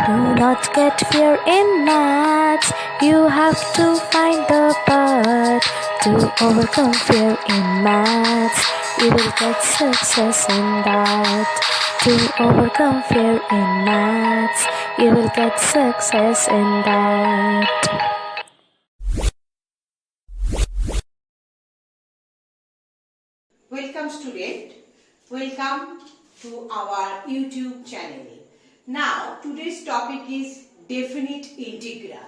Do not get fear in maths. You have to find the path to overcome fear in maths. You will get success in that. To overcome fear in maths, you will get success in that. Welcome student, welcome to our YouTube channel. Now today's topic is definite integral.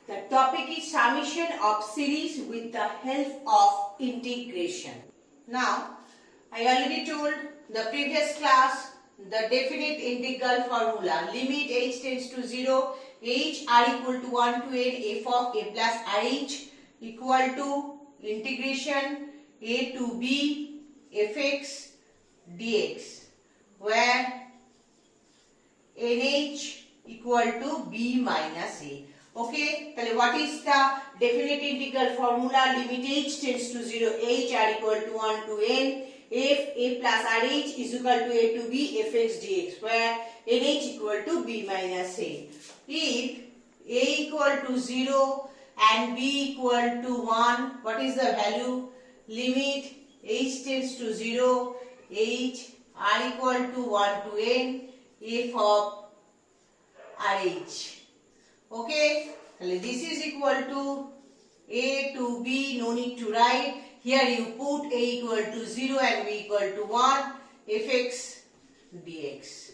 The topic is summation of series with the help of integration. Now I already told the previous class the definite integral formula. Limit h tends to 0, h r equal to 1 to n f of a plus rh equal to integration a to b fx dx, where nh equal to b minus a. Okay, so what is the definite integral formula? Limit h tends to 0, h r equal to 1 to n, f a plus rh is equal to a to b fx dx, where nh equal to b minus a. If a equal to 0 and b equal to 1, what is the value? Limit h tends to 0, h r equal to 1 to n, f of rh. Okay, this is equal to a to b, no need to write. Here you put a equal to 0 and b equal to 1, fx dx.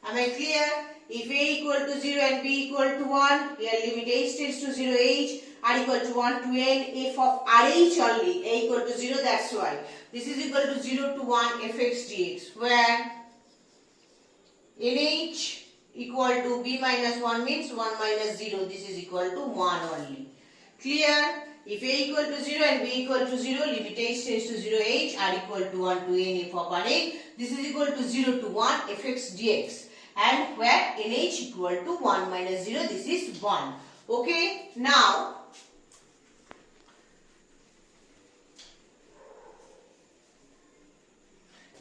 Am I clear? If a equal to 0 and b equal to 1, here limit h tends to 0, h r equal to 1 to n, f of rh only, a equal to 0, that's why. This is equal to 0 to 1 fx dx, where nh equal to b minus 1 means 1 minus 0, this is equal to 1 only. Clear? If a equal to 0 and b equal to 0, limit h tends to 0, h r equal to 1 to n, f of rh, this is equal to 0 to 1 fx dx. And where nh equal to 1 minus 0, this is 1. Okay, now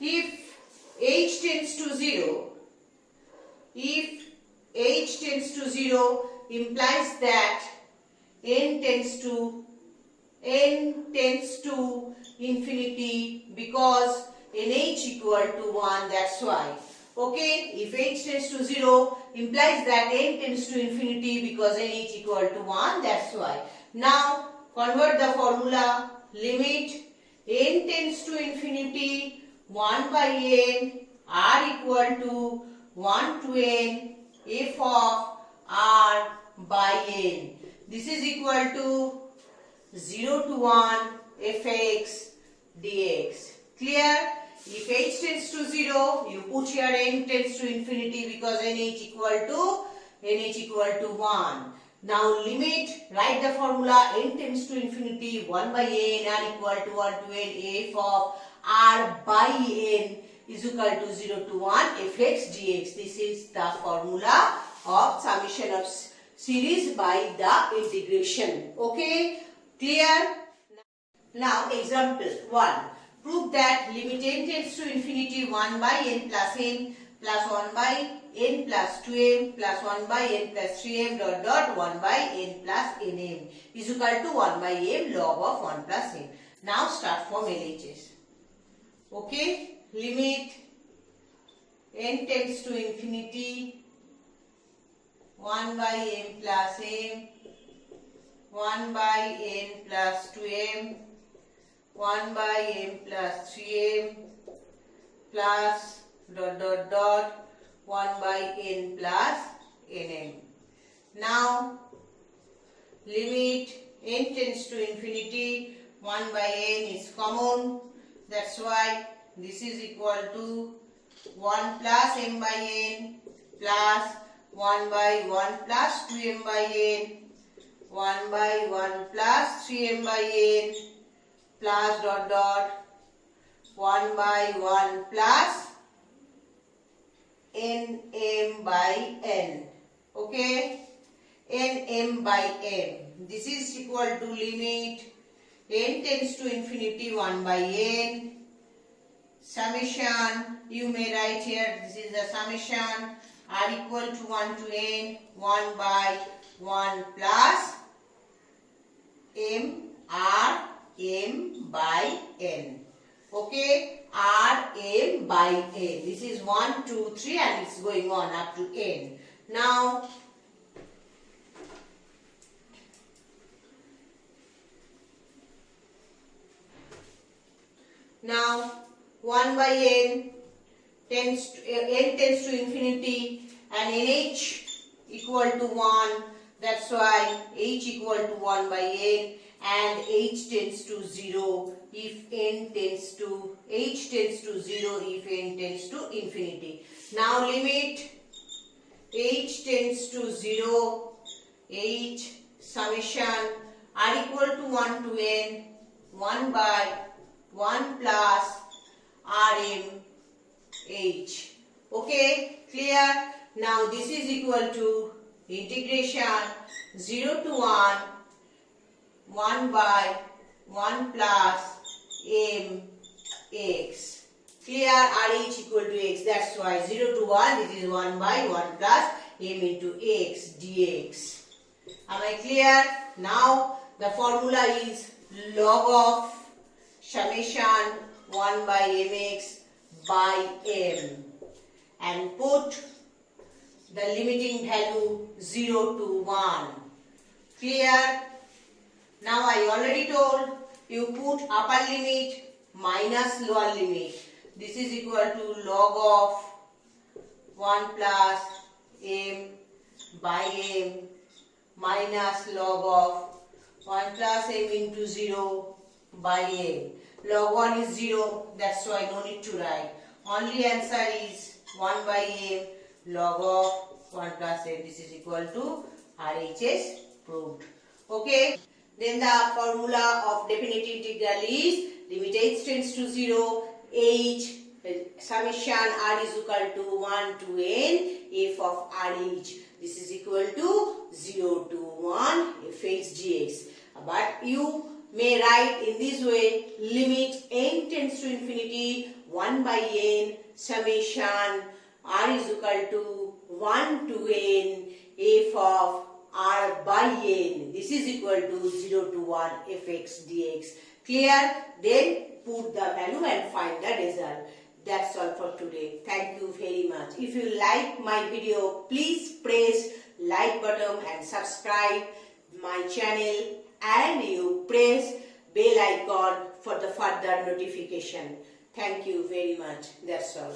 if h tends to 0, if h tends to 0 implies that n tends to infinity, because nh equal to 1, that's why. Okay, if h tends to 0 implies that n tends to infinity, because nh equal to 1, that's why. Now convert the formula. Limit n tends to infinity 1 by n, r equal to 1 to n, f of r by n. This is equal to 0 to 1 fx dx. Clear? If h tends to 0, you put here n tends to infinity, because nh equal to 1. Now limit, write the formula, n tends to infinity 1 by n, r equal to 1 to n, f of r by n is equal to 0 to 1 fx dx. This is the formula of summation of series by the integration. Okay, clear? Now example 1. Prove that limit n tends to infinity 1 by n plus 1 by n plus 2m plus 1 by n plus 3m dot dot 1 by n plus nm is equal to 1 by m log of 1 plus n. Now start from LHS. Okay, limit n tends to infinity 1 by m plus m, 1 by n plus 2m, 1 by m plus 3m plus dot dot dot 1 by n plus nm. Now limit n tends to infinity 1 by n is common, that's why this is equal to 1 plus m by n plus 1 by 1 plus 2m by n, 1 by 1 plus 3m by n plus dot dot 1 by 1 plus nm by n. Okay, nm by m. This is equal to limit n tends to infinity 1 by n, summation, you may write here, this is the summation r equal to 1 to n, 1 by 1 plus m r m by n. Okay, r m by n. This is 1, 2, 3 and it's going on up to n. Now, Now 1 by n tends to infinity and nh equal to 1. That's why h equal to 1 by n and h tends to 0 if n tends to h tends to 0 if n tends to infinity. Now limit h tends to 0, h summation r equal to 1 to n, 1 by 1 plus Rm H. Okay, clear? Now this is equal to integration 0 to 1, 1 by 1 plus M x. Clear? Rh equal to x. That's why 0 to 1, this is 1 by 1 plus M into x dx. Am I clear? Now the formula is log of summation 1 by mx by m and put the limiting value 0 to 1. Clear? Now I already told you put upper limit minus lower limit. This is equal to log of 1 plus m by m minus log of 1 plus m into 0 by m. Log 1 is 0, that's why no need to write. Only answer is 1 by m log of 1 plus m. This is equal to RHS proved. Okay. Then the formula of definite integral is limit h tends to 0, h summation r is equal to 1 to n f of rh. This is equal to 0 to 1 fx dx. But you may write in this way, limit n tends to infinity 1 by n summation r is equal to 1 to n f of r by n. This is equal to 0 to 1 fx dx. Clear? Then put the value and find the result. That's all for today. Thank you very much. If you like my video, please press like button and subscribe my channel and you press bell icon for the further notification. Thank you very much. That's all.